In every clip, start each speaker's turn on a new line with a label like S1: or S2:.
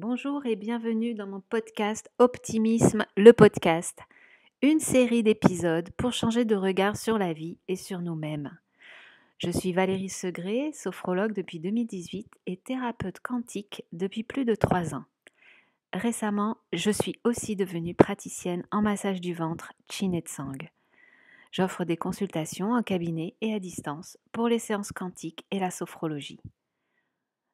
S1: Bonjour et bienvenue dans mon podcast Optimisme, le podcast, une série d'épisodes pour changer de regard sur la vie et sur nous-mêmes. Je suis Valérie Segré, sophrologue depuis 2018 et thérapeute quantique depuis plus de 3 ans. Récemment, je suis aussi devenue praticienne en massage du ventre Chin et Tsang. J'offre des consultations en cabinet et à distance pour les séances quantiques et la sophrologie.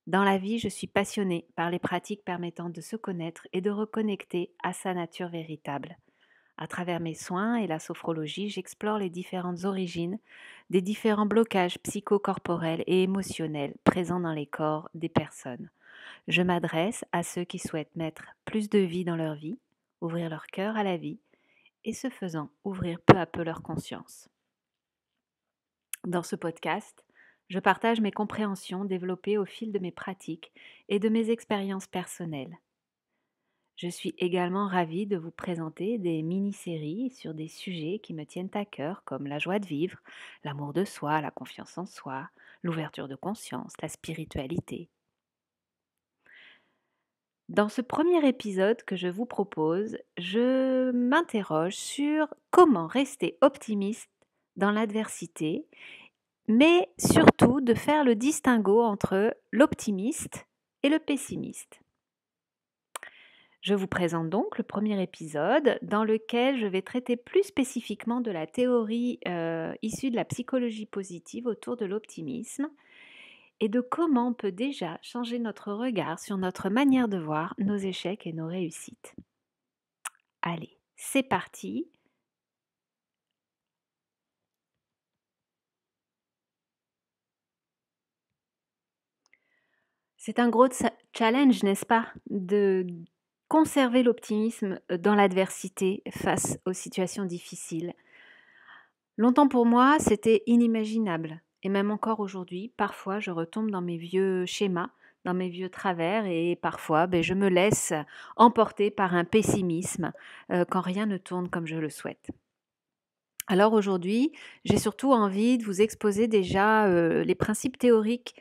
S1: Dans la vie, je suis passionnée par les pratiques permettant de se connaître et de reconnecter à sa nature véritable. À travers mes soins et la sophrologie, j'explore les différentes origines des différents blocages psychocorporels et émotionnels présents dans les corps des personnes. Je m'adresse à ceux qui souhaitent mettre plus de vie dans leur vie, ouvrir leur cœur à la vie et ce faisant ouvrir peu à peu leur conscience. Dans ce podcast, je partage mes compréhensions développées au fil de mes pratiques et de mes expériences personnelles. Je suis également ravie de vous présenter des mini-séries sur des sujets qui me tiennent à cœur comme la joie de vivre, l'amour de soi, la confiance en soi, l'ouverture de conscience, la spiritualité. Dans ce premier épisode que je vous propose, je m'interroge sur comment rester optimiste dans l'adversité, mais surtout de faire le distinguo entre l'optimiste et le pessimiste. Je vous présente donc le premier épisode dans lequel je vais traiter plus spécifiquement de la théorie issue de la psychologie positive autour de l'optimisme et de comment on peut déjà changer notre regard sur notre manière de voir nos échecs et nos réussites. Allez, c'est parti. C'est un gros challenge, n'est-ce pas, de conserver l'optimisme dans l'adversité face aux situations difficiles. Longtemps pour moi, c'était inimaginable. Et même encore aujourd'hui, parfois, je retombe dans mes vieux schémas, dans mes vieux travers et parfois, je me laisse emporter par un pessimisme quand rien ne tourne comme je le souhaite. Alors aujourd'hui, j'ai surtout envie de vous exposer déjà les principes théoriques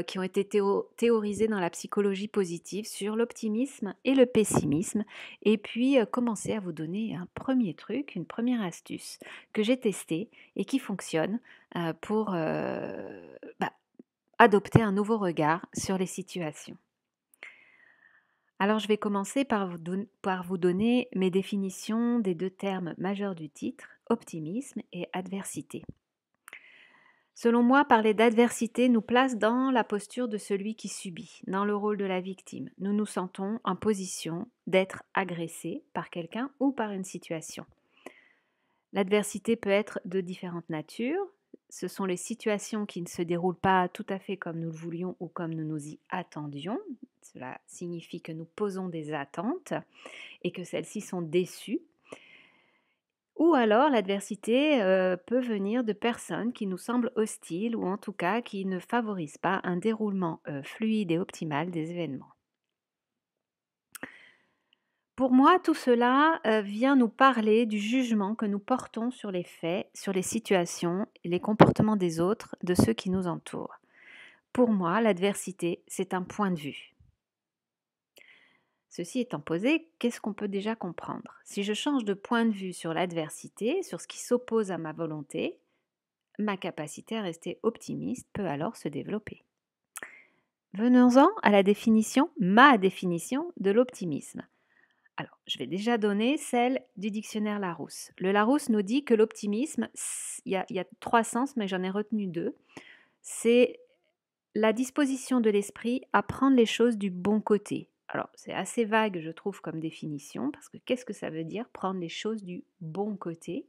S1: qui ont été théorisés dans la psychologie positive sur l'optimisme et le pessimisme, et puis commencer à vous donner un premier truc, une première astuce que j'ai testée et qui fonctionne pour adopter un nouveau regard sur les situations. Alors je vais commencer par vous donner mes définitions des deux termes majeurs du titre, optimisme et adversité. Selon moi, parler d'adversité nous place dans la posture de celui qui subit, dans le rôle de la victime. Nous nous sentons en position d'être agressés par quelqu'un ou par une situation. L'adversité peut être de différentes natures. Ce sont les situations qui ne se déroulent pas tout à fait comme nous le voulions ou comme nous nous y attendions. Cela signifie que nous posons des attentes et que celles-ci sont déçues. Ou alors l'adversité peut venir de personnes qui nous semblent hostiles ou en tout cas qui ne favorisent pas un déroulement fluide et optimal des événements. Pour moi, tout cela vient nous parler du jugement que nous portons sur les faits, sur les situations et les comportements des autres, de ceux qui nous entourent. Pour moi, l'adversité, c'est un point de vue. Ceci étant posé, qu'est-ce qu'on peut déjà comprendre? Si je change de point de vue sur l'adversité, sur ce qui s'oppose à ma volonté, ma capacité à rester optimiste peut alors se développer. Venons-en à ma définition de l'optimisme. Alors, je vais déjà donner celle du dictionnaire Larousse. Le Larousse nous dit que l'optimisme, il y a 3 sens, mais j'en ai retenu 2. C'est la disposition de l'esprit à prendre les choses du bon côté. Alors, c'est assez vague, je trouve, comme définition, parce que qu'est-ce que ça veut dire, prendre les choses du bon côté?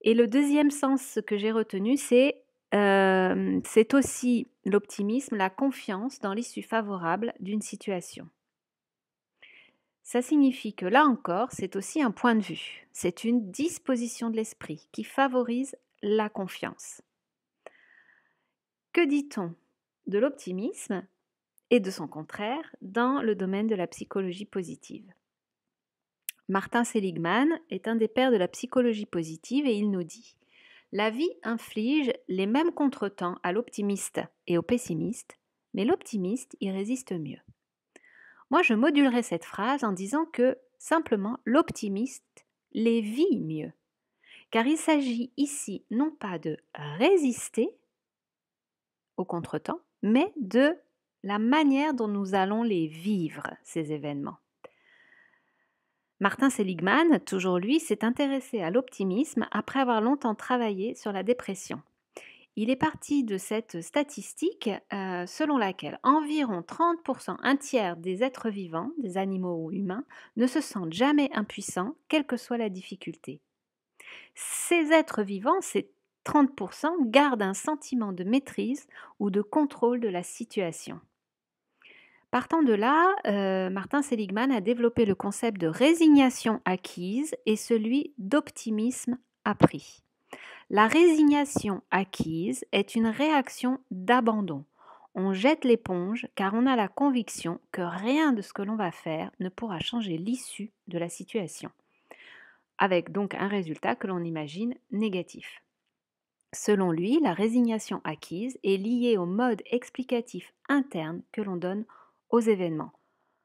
S1: Et le deuxième sens que j'ai retenu, c'est aussi l'optimisme, la confiance dans l'issue favorable d'une situation. Ça signifie que là encore, c'est aussi un point de vue, c'est une disposition de l'esprit qui favorise la confiance. Que dit-on de l'optimisme et de son contraire dans le domaine de la psychologie positive? Martin Seligman est un des pères de la psychologie positive et il nous dit: la vie inflige les mêmes contretemps à l'optimiste et au pessimiste, mais l'optimiste y résiste mieux. Moi, je modulerai cette phrase en disant que simplement l'optimiste les vit mieux. Car il s'agit ici non pas de résister au contretemps, mais de la manière dont nous allons les vivre, ces événements. Martin Seligman, toujours lui, s'est intéressé à l'optimisme après avoir longtemps travaillé sur la dépression. Il est parti de cette statistique selon laquelle environ 30%, un tiers des êtres vivants, des animaux ou humains, ne se sentent jamais impuissants, quelle que soit la difficulté. Ces êtres vivants, ces 30%, gardent un sentiment de maîtrise ou de contrôle de la situation. Partant de là, Martin Seligman a développé le concept de résignation acquise et celui d'optimisme appris. La résignation acquise est une réaction d'abandon. On jette l'éponge car on a la conviction que rien de ce que l'on va faire ne pourra changer l'issue de la situation, avec donc un résultat que l'on imagine négatif. Selon lui, la résignation acquise est liée au mode explicatif interne que l'on donne aux événements.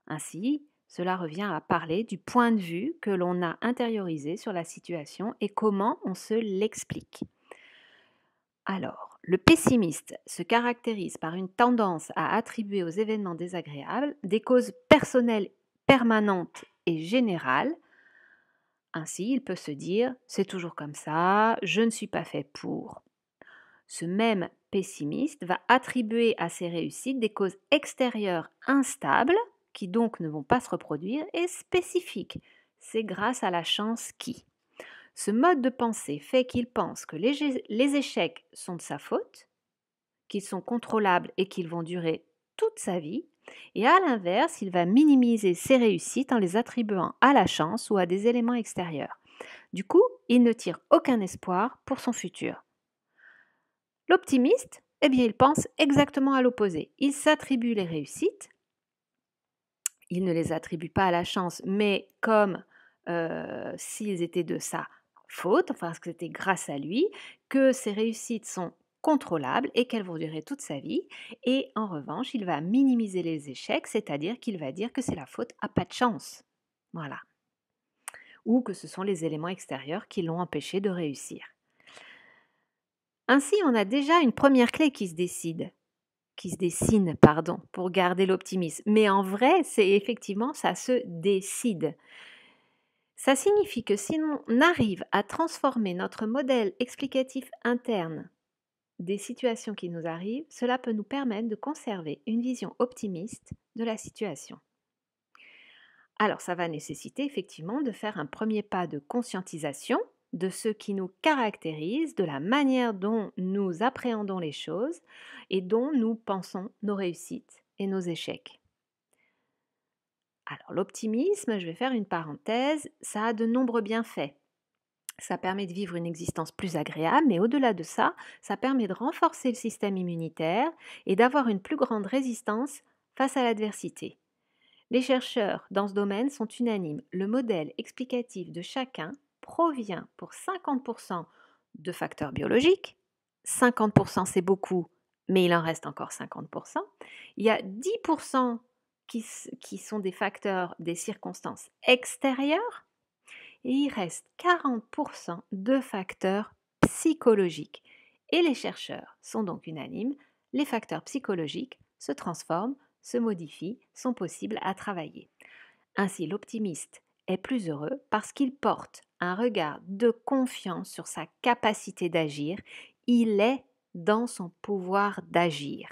S1: Ainsi, cela revient à parler du point de vue que l'on a intériorisé sur la situation et comment on se l'explique. Alors, le pessimiste se caractérise par une tendance à attribuer aux événements désagréables des causes personnelles permanentes et générales. Ainsi, il peut se dire « c'est toujours comme ça, je ne suis pas fait pour ». Ce même pessimiste va attribuer à ses réussites des causes extérieures instables, qui donc ne vont pas se reproduire, et spécifiques. C'est grâce à la chance qui. Ce mode de pensée fait qu'il pense que les échecs sont de sa faute, qu'ils sont contrôlables et qu'ils vont durer toute sa vie, et à l'inverse, il va minimiser ses réussites en les attribuant à la chance ou à des éléments extérieurs. Du coup, il ne tire aucun espoir pour son futur. L'optimiste, eh bien, il pense exactement à l'opposé. Il s'attribue les réussites, il ne les attribue pas à la chance, mais comme s'ils étaient de sa faute, enfin que c'était grâce à lui, que ces réussites sont contrôlables et qu'elles vont durer toute sa vie. Et en revanche, il va minimiser les échecs, c'est-à-dire qu'il va dire que c'est la faute à pas de chance. Voilà. Ou que ce sont les éléments extérieurs qui l'ont empêché de réussir. Ainsi, on a déjà une première clé qui se dessine, pour garder l'optimisme. Mais en vrai, c'est effectivement, ça se décide. Ça signifie que si on arrive à transformer notre modèle explicatif interne des situations qui nous arrivent, cela peut nous permettre de conserver une vision optimiste de la situation. Alors, ça va nécessiter effectivement de faire un premier pas de conscientisation de ce qui nous caractérise, de la manière dont nous appréhendons les choses et dont nous pensons nos réussites et nos échecs. Alors l'optimisme, je vais faire une parenthèse, ça a de nombreux bienfaits. Ça permet de vivre une existence plus agréable, mais au-delà de ça, ça permet de renforcer le système immunitaire et d'avoir une plus grande résistance face à l'adversité. Les chercheurs dans ce domaine sont unanimes. Le modèle explicatif de chacun provient pour 50% de facteurs biologiques. 50% c'est beaucoup, mais il en reste encore 50%. Il y a 10% qui sont des facteurs des circonstances extérieures et il reste 40% de facteurs psychologiques. Et les chercheurs sont donc unanimes, les facteurs psychologiques se transforment, se modifient, sont possibles à travailler. Ainsi, l'optimiste est plus heureux parce qu'il porte un regard de confiance sur sa capacité d'agir. Il est dans son pouvoir d'agir.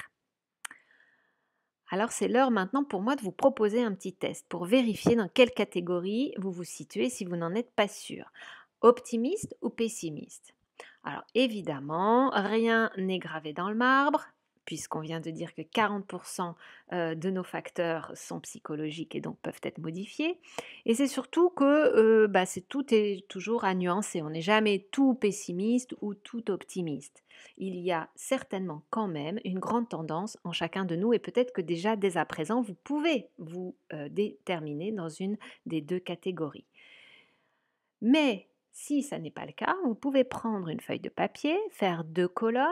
S1: Alors c'est l'heure maintenant pour moi de vous proposer un petit test pour vérifier dans quelle catégorie vous vous situez si vous n'en êtes pas sûr. Optimiste ou pessimiste? Alors évidemment, rien n'est gravé dans le marbre, puisqu'on vient de dire que 40% de nos facteurs sont psychologiques et donc peuvent être modifiés. Et c'est surtout que tout est toujours à nuancer. On n'est jamais tout pessimiste ou tout optimiste. Il y a certainement quand même une grande tendance en chacun de nous et peut-être que déjà dès à présent, vous pouvez vous déterminer dans une des deux catégories. Mais si ça n'est pas le cas, vous pouvez prendre une feuille de papier, faire 2 colonnes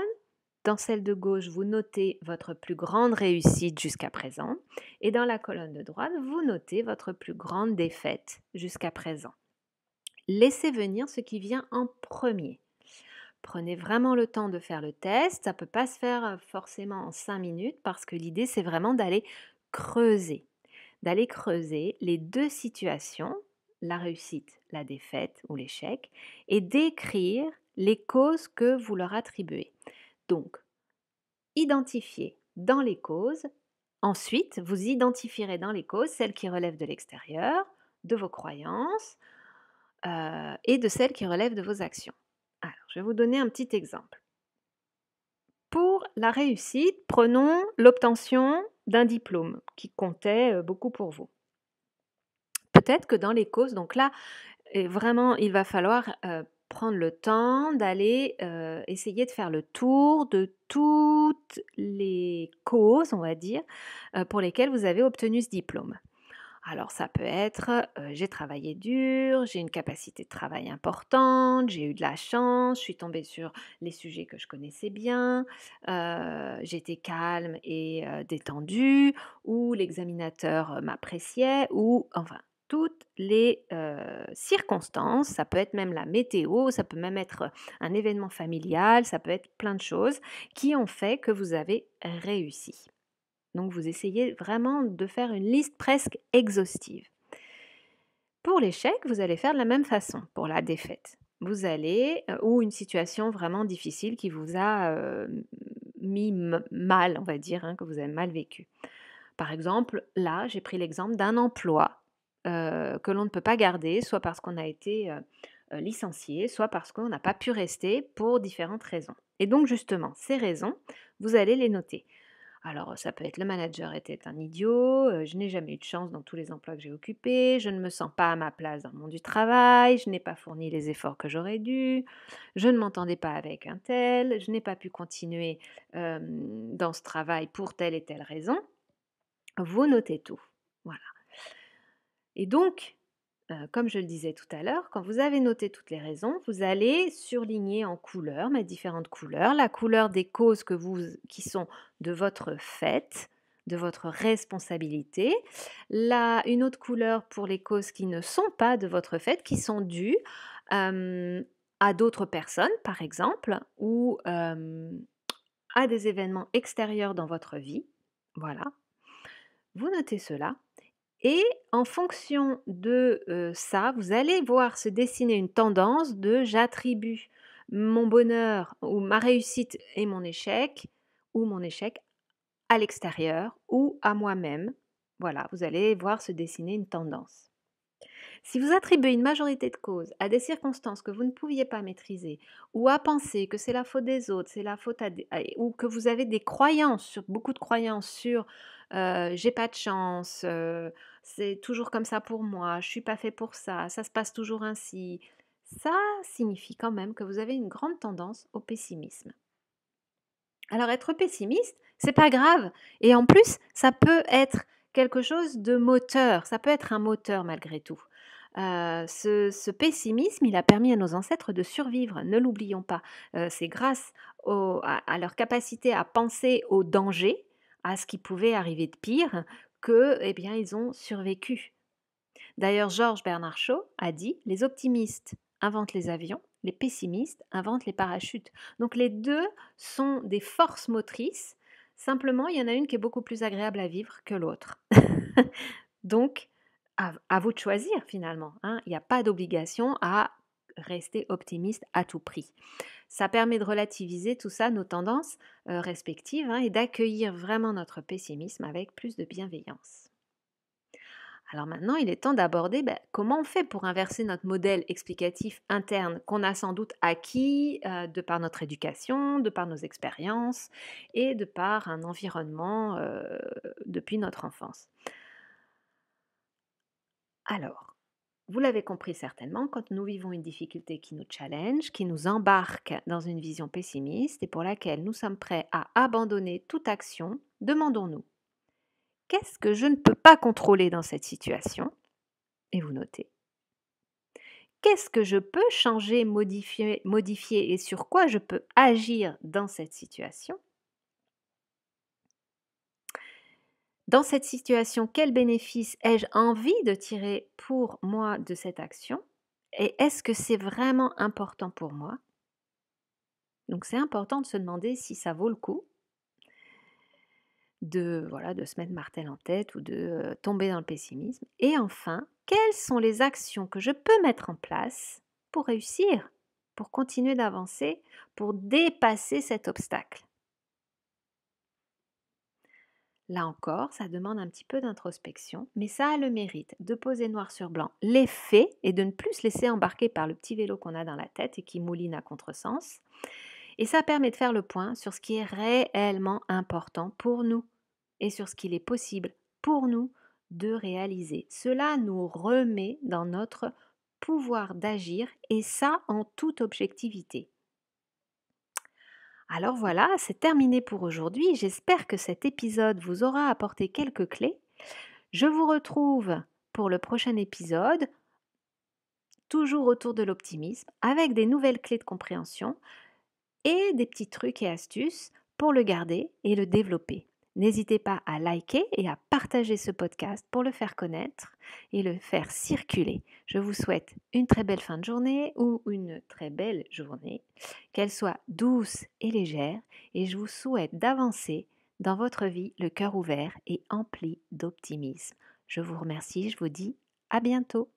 S1: Dans celle de gauche, vous notez votre plus grande réussite jusqu'à présent. Et dans la colonne de droite, vous notez votre plus grande défaite jusqu'à présent. Laissez venir ce qui vient en premier. Prenez vraiment le temps de faire le test. Ça ne peut pas se faire forcément en 5 minutes parce que l'idée, c'est vraiment d'aller creuser. D'aller creuser les deux situations, la réussite, la défaite ou l'échec, et d'écrire les causes que vous leur attribuez. Donc, identifiez dans les causes. Ensuite, vous identifierez dans les causes celles qui relèvent de l'extérieur, de vos croyances et de celles qui relèvent de vos actions. Alors, je vais vous donner un petit exemple. Pour la réussite, prenons l'obtention d'un diplôme qui comptait beaucoup pour vous. Peut-être que dans les causes, donc là, vraiment, il va falloir prendre le temps d'aller essayer de faire le tour de toutes les causes, on va dire, pour lesquelles vous avez obtenu ce diplôme. Alors ça peut être j'ai travaillé dur, j'ai une capacité de travail importante, j'ai eu de la chance, je suis tombée sur les sujets que je connaissais bien, j'étais calme et détendue, ou l'examinateur m'appréciait, ou enfin toutes les circonstances, ça peut être même la météo, ça peut même être un événement familial, ça peut être plein de choses qui ont fait que vous avez réussi. Donc vous essayez vraiment de faire une liste presque exhaustive. Pour l'échec, vous allez faire de la même façon pour la défaite. Vous allez, ou une situation vraiment difficile qui vous a mis mal, on va dire, que vous avez mal vécu. Par exemple, là, j'ai pris l'exemple d'un emploi que l'on ne peut pas garder, soit parce qu'on a été licencié, soit parce qu'on n'a pas pu rester pour différentes raisons. Et donc justement, ces raisons, vous allez les noter. Alors, ça peut être le manager était un idiot, je n'ai jamais eu de chance dans tous les emplois que j'ai occupés, je ne me sens pas à ma place dans le monde du travail, je n'ai pas fourni les efforts que j'aurais dû, je ne m'entendais pas avec un tel, je n'ai pas pu continuer dans ce travail pour telle et telle raison. Vous notez tout. Voilà. Et donc, comme je le disais tout à l'heure, quand vous avez noté toutes les raisons, vous allez surligner en couleur, mettre différentes couleurs, la couleur des causes qui sont de votre fait, de votre responsabilité, une autre couleur pour les causes qui ne sont pas de votre fait, qui sont dues à d'autres personnes, par exemple, ou à des événements extérieurs dans votre vie. Voilà. Vous notez cela. Et en fonction de ça, vous allez voir se dessiner une tendance de j'attribue mon bonheur ou ma réussite et mon échec à l'extérieur ou à moi-même. Voilà, vous allez voir se dessiner une tendance. Si vous attribuez une majorité de causes à des circonstances que vous ne pouviez pas maîtriser, ou à penser que c'est la faute des autres, c'est la faute ou que vous avez des croyances, beaucoup de croyances sur j'ai pas de chance, c'est toujours comme ça pour moi, je suis pas fait pour ça se passe toujours ainsi, ça signifie quand même que vous avez une grande tendance au pessimisme. Alors être pessimiste, c'est pas grave, et en plus, ça peut être quelque chose de moteur, ça peut être un moteur malgré tout. Ce pessimisme, il a permis à nos ancêtres de survivre, ne l'oublions pas. C'est grâce à leur capacité à penser au danger, à ce qui pouvait arriver de pire, que, eh bien, ils ont survécu. D'ailleurs, Georges Bernard Shaw a dit: les optimistes inventent les avions, les pessimistes inventent les parachutes. Donc les deux sont des forces motrices, simplement il y en a une qui est beaucoup plus agréable à vivre que l'autre. Donc, à vous de choisir finalement, hein. Il n'y a pas d'obligation à rester optimiste à tout prix. Ça permet de relativiser tout ça, nos tendances respectives, et d'accueillir vraiment notre pessimisme avec plus de bienveillance. Alors maintenant, il est temps d'aborder comment on fait pour inverser notre modèle explicatif interne qu'on a sans doute acquis de par notre éducation, de par nos expériences et de par un environnement depuis notre enfance. Alors, vous l'avez compris certainement, quand nous vivons une difficulté qui nous challenge, qui nous embarque dans une vision pessimiste et pour laquelle nous sommes prêts à abandonner toute action, demandons-nous: qu'est-ce que je ne peux pas contrôler dans cette situation? Et vous notez. qu'est-ce que je peux changer, modifier et sur quoi je peux agir dans cette situation? Dans cette situation, quel bénéfice ai-je envie de tirer pour moi de cette action? Et est-ce que c'est vraiment important pour moi? Donc c'est important de se demander si ça vaut le coup de, voilà, de se mettre martel en tête ou de tomber dans le pessimisme. Et enfin, quelles sont les actions que je peux mettre en place pour réussir, pour continuer d'avancer, pour dépasser cet obstacle? Là encore, ça demande un petit peu d'introspection, mais ça a le mérite de poser noir sur blanc les faits et de ne plus se laisser embarquer par le petit vélo qu'on a dans la tête et qui mouline à contresens. Et ça permet de faire le point sur ce qui est réellement important pour nous et sur ce qu'il est possible pour nous de réaliser. Cela nous remet dans notre pouvoir d'agir et ça en toute objectivité. Alors voilà, c'est terminé pour aujourd'hui. J'espère que cet épisode vous aura apporté quelques clés. Je vous retrouve pour le prochain épisode, toujours autour de l'optimisme, avec des nouvelles clés de compréhension et des petits trucs et astuces pour le garder et le développer. N'hésitez pas à liker et à partager ce podcast pour le faire connaître et le faire circuler. Je vous souhaite une très belle fin de journée ou une très belle journée, qu'elle soit douce et légère, et je vous souhaite d'avancer dans votre vie le cœur ouvert et empli d'optimisme. Je vous remercie, je vous dis à bientôt.